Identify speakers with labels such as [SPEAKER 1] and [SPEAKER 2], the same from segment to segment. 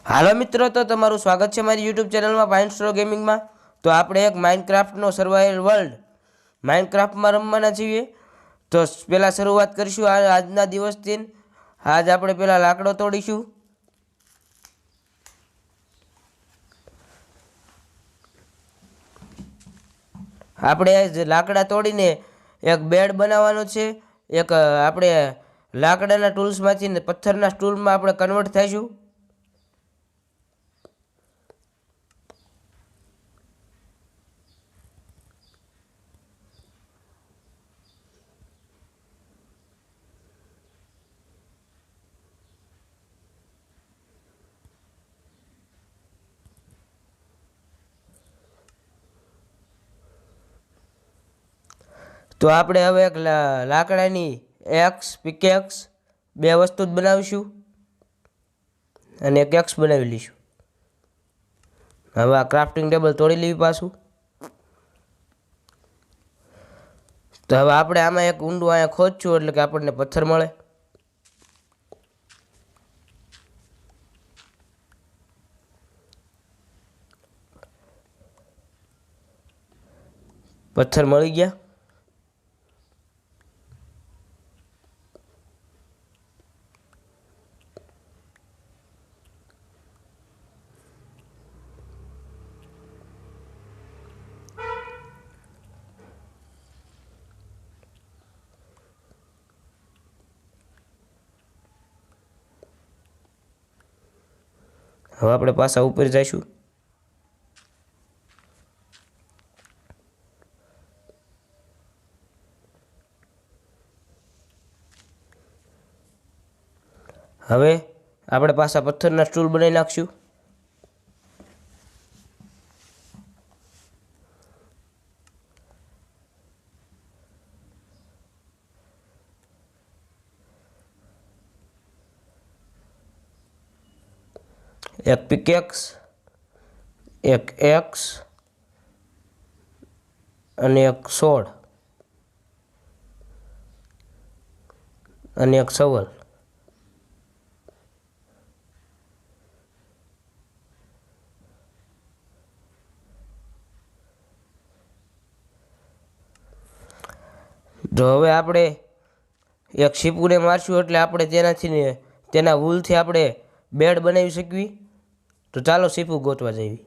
[SPEAKER 1] હાલો મિત્રો, તો તમારું સ્વાગત છે મારી યુટ્યુબ ચેનલમાં પાઇન સ્ટ્રો ગેમિંગમાં। તો આપણે એક માઇનક્રાફ્ટનો સર્વાઈવલ વર્લ્ડ માઇનક્રાફ્ટમાં રમવાના છીએ। તો પહેલાં શરૂઆત કરીશું આજના દિવસથી। આજ આપણે પહેલાં લાકડો તોડીશું। આપણે લાકડા તોડીને એક બેડ બનાવવાનો છે। એક આપણે લાકડાના ટૂલ્સમાંથી પથ્થરના ટૂલમાં આપણે કન્વર્ટ થઈશું। તો આપણે હવે એક લાકડાની એક્સ પિકેક્સ બે વસ્તુ જ બનાવીશું અને એક એક્સ બનાવી લઈશું। હવે આ ક્રાફ્ટિંગ ટેબલ તોડી લેવી પાછું। તો હવે આપણે આમાં એક ઊંડું અહીંયા ખોદશું એટલે કે આપણને પથ્થર મળે। પથ્થર મળી ગયા। હવે આપણે પાછા ઉપર જઈશું। હવે આપણે પાછા પથ્થરના સ્ટૂલ બનાવી નાખશું। એક પિકેક્સ, એક એક્સ અને એક સોડ અને એક સવલ। તો હવે આપણે એક શીપુને મારશું એટલે આપણે તેના વૂલથી આપણે બેડ બનાવી શકવી। તો ચાલો શીપુ ગોતવા જઈએ।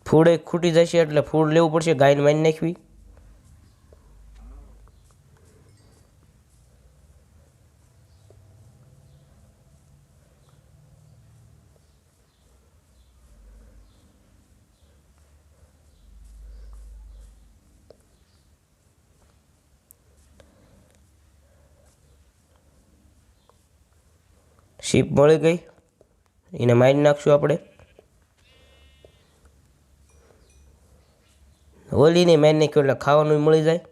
[SPEAKER 1] ફૂડ એક ખૂટી જશે એટલે ફૂડ લેવું પડશે, ગાયને મારી નાખવી। શીપ મળી ગઈ, એને મારી નાખશું આપણે। ઓલીને મારી નાખ્યું એટલે ખાવાનું મળી જાય।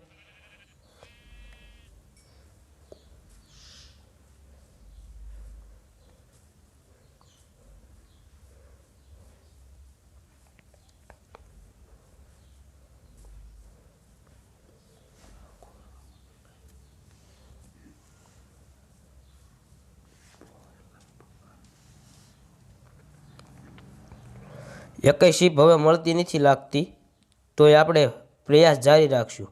[SPEAKER 1] એકઈ શીપ હવે મળતી નથી લાગતી, તો એ આપણે પ્રયાસ જારી રાખશું।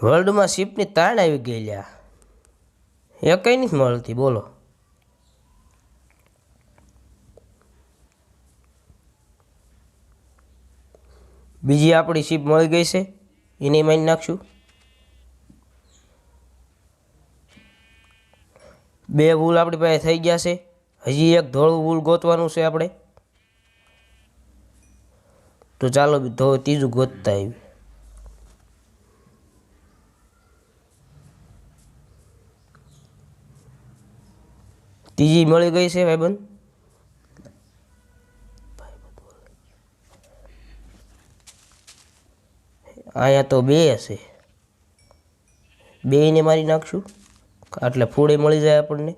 [SPEAKER 1] વર્લ્ડમાં શીપની તાણ આવી ગઈ લ્યા, એકઈ નથી મળતી બોલો। બીજી આપણી શીપ મળી ગઈ છે, એને મારી નાખશું। બે વૂલ આપણી પાસે થઈ ગયા છે, હજી એક ધોળું વૂલ ગોતવાનું છે આપણે। તો ચાલો ત્રીજું ગોતતા આવી। ત્રીજી મળી ગઈ છે ભાઈબંધ। અહીંયા તો બે હશે, બેયને મારી નાખશું એટલે ફૂડે મળી જાય આપણને।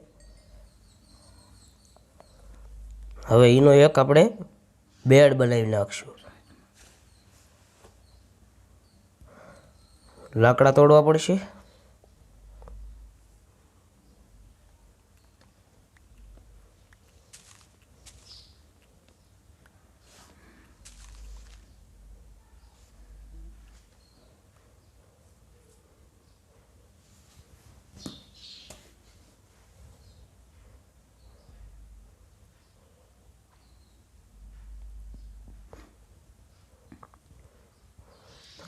[SPEAKER 1] હવે એનો એક આપણે બેડ બનાવી નાખશું. લાકડા તોડવા પડશે.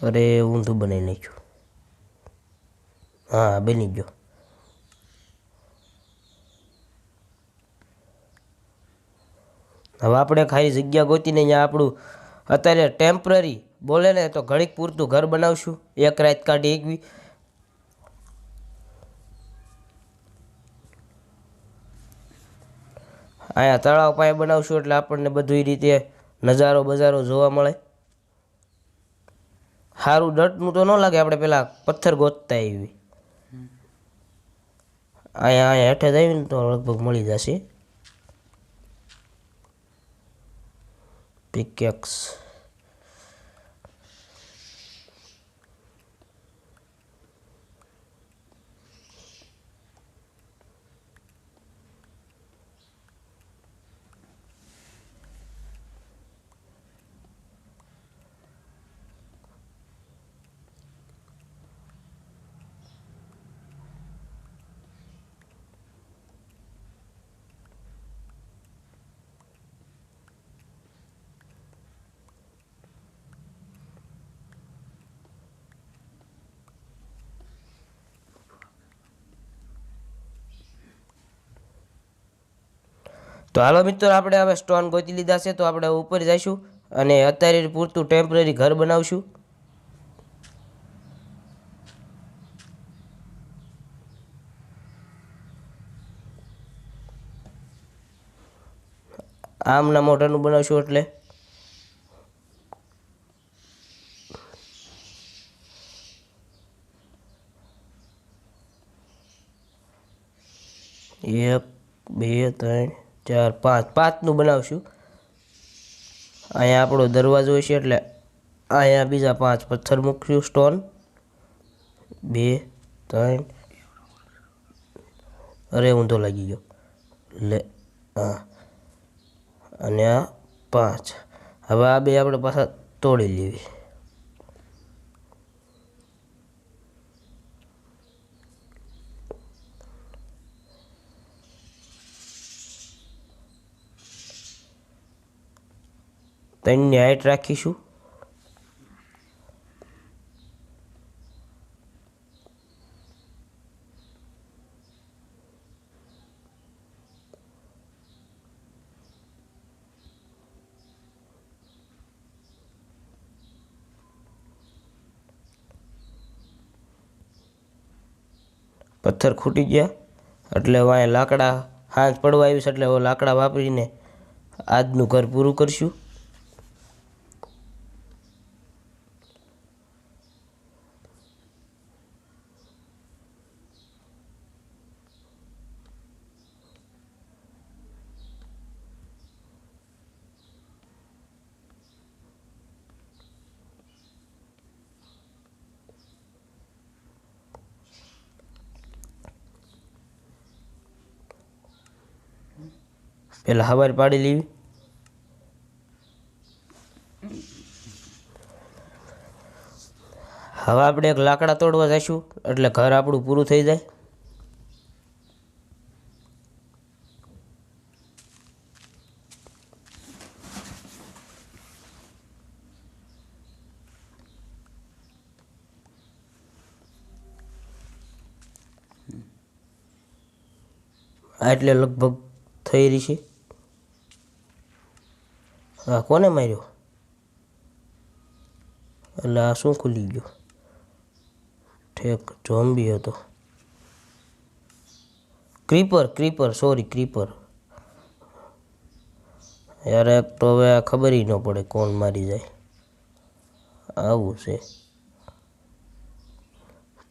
[SPEAKER 1] અરે ઊંધું બનાવી નાખ્યું. હા, બની ગયો. હવે આપણે ખાલી જગ્યા ગોતીને અહીંયા આપણું અત્યારે ટેમ્પરરી બોલે ને તો ઘડીક પૂરતું ઘર બનાવશું. એક રાત કાઢી એકવી. અહીંયા તળાવ પાસે બનાવશું એટલે આપણને બધી રીતે નજારો બજારો જોવા મળે. સારું ડટનું તો ન લાગે. આપણે પેલા પથ્થર ગોતતા આવી. અહીંયા હેઠે જ આવીને તો લગભગ મળી જશે. પિકેક્સ. તો હાલો મિત્રો, આપણે હવે સ્ટોન ગોતી લીધા છે. તો આપણે ઉપર જઈશું અને અત્યારે પૂરતું ટેમ્પરરી ઘર બનાવશું. આમના મોઢાનું બનાવશું એટલે એક બે ત્રણ ચાર પાંચનું બનાવશું. અહીંયા આપણો દરવાજો હશે એટલે અહીંયા બીજા 5 પથ્થર મૂકશું. સ્ટોન 2 3. અરે ઊંધો લાગી ગયો. લે હા. અને આ 5. હવે આ બે આપણે પાછા તોડી લેવી. ત્રણની હાઈટ રાખીશું. પથ્થર ખૂટી ગયા એટલે હવે અહીંયા લાકડા હાંજ પડવા આવી છે એટલે હવે લાકડા વાપરીને આજનું ઘર પૂરું કરશું. પહેલાં હવાર પાડી લેવી. હવે આપણે એક લાકડા તોડવા જઈશું એટલે ઘર આપણું પૂરું થઈ જાય. એટલે લગભગ થઈ રહી છે. હા, કોને માર્યો? એટલે આ શું ખુલી ગયું? ઠેક ઝોમ્બી હતો. ક્રીપર સોરી ક્રીપર. યાર એક તો હવે આ ખબર ન પડે કોણ મારી જાય. આવું છે.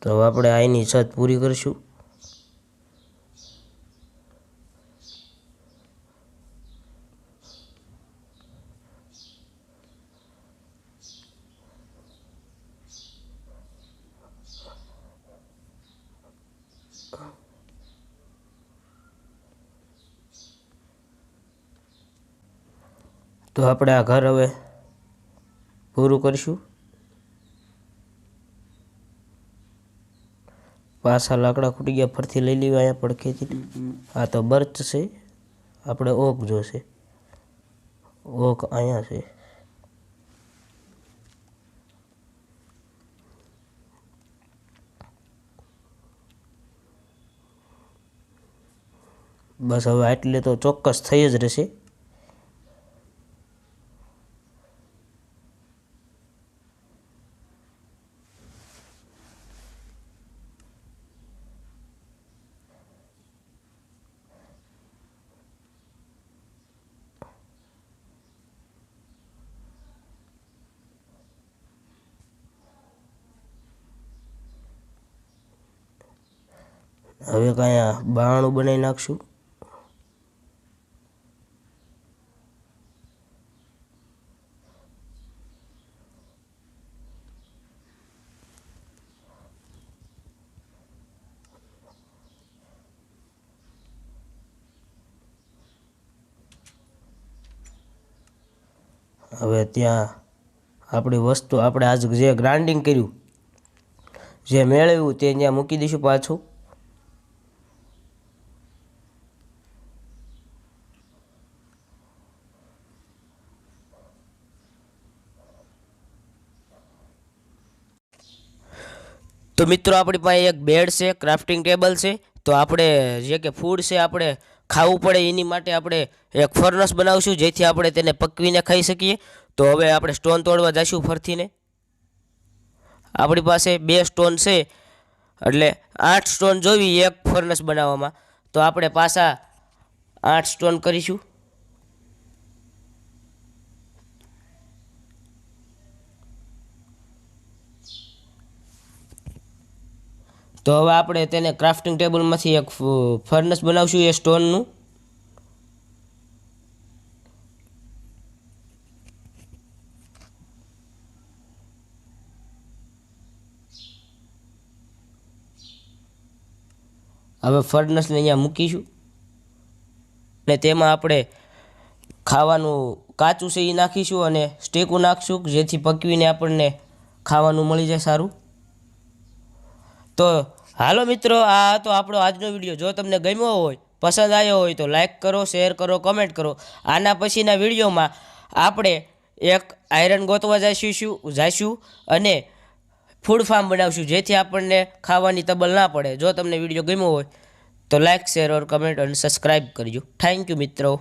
[SPEAKER 1] તો હવે આપણે આની છત પૂરી કરીશું. તો આપણે આ ઘર હવે પૂરું કરીશું. પાછા લાકડા ખૂટી ગયા, ફરથી લઈ લેવા અહીંયા પડખેથી. આ તો બર્ચ છે, આપણે ઓક જોશે. ઓક અહીંયા છે. બસ હવે આટલે તો ચોક્કસ થઈ જ રહેશે. હવે કાંઈ બારણું બનાવી નાખશું. હવે ત્યાં આપણી વસ્તુ આપણે આજ જે ગ્રાઇન્ડિંગ કર્યું, જે મેળવ્યું તે ત્યાં મૂકી દઈશું પાછું. તો મિત્રો આપણી પાસે એક બેડ છે, ક્રાફ્ટિંગ ટેબલ છે. તો આપણે જે કે ફૂડ છે આપણે ખાવું પડે એની માટે આપણે એક ફર્નસ બનાવશું, જેથી આપણે તેને પકવીને ખાઈ શકીએ. તો હવે આપણે સ્ટોન તોડવા જઈશું ફરતીને. આપણી પાસે 2 સ્ટોન છે, એટલે 8 સ્ટોન જોવી એક ફર્નસ બનાવવામાં. તો આપણે પાછા 8 સ્ટોન કરીશું. તો હવે આપણે તેને ક્રાફ્ટિંગ ટેબલમાંથી એક ફર્નસ બનાવશું એ સ્ટોનનું. હવે ફર્નસને અહીંયા મૂકીશું અને તેમાં આપણે ખાવાનું કાચું છે એ નાખીશું અને સ્ટેકું નાખીશું, જેથી પકવીને આપણને ખાવાનું મળી જાય સારું. તો હાલો મિત્રો, આ હતો આપણો આજનો વિડીયો. જો તમને ગમ્યો હોય, પસંદ આવ્યો હોય તો લાઈક કરો, શેર કરો, કમેન્ટ કરો. આના પછીના વિડીયોમાં આપણે એક આયરન ગોતવા જઈશું અને ફૂડ ફાર્મ બનાવશું, જેથી આપણને ખાવાની તબલ ના પડે. જો તમને વિડીયો ગમ્યો હોય તો લાઈક, શેર ઓર કમેન્ટ અને સબસ્ક્રાઈબ કરજો. થેન્ક યુ મિત્રો.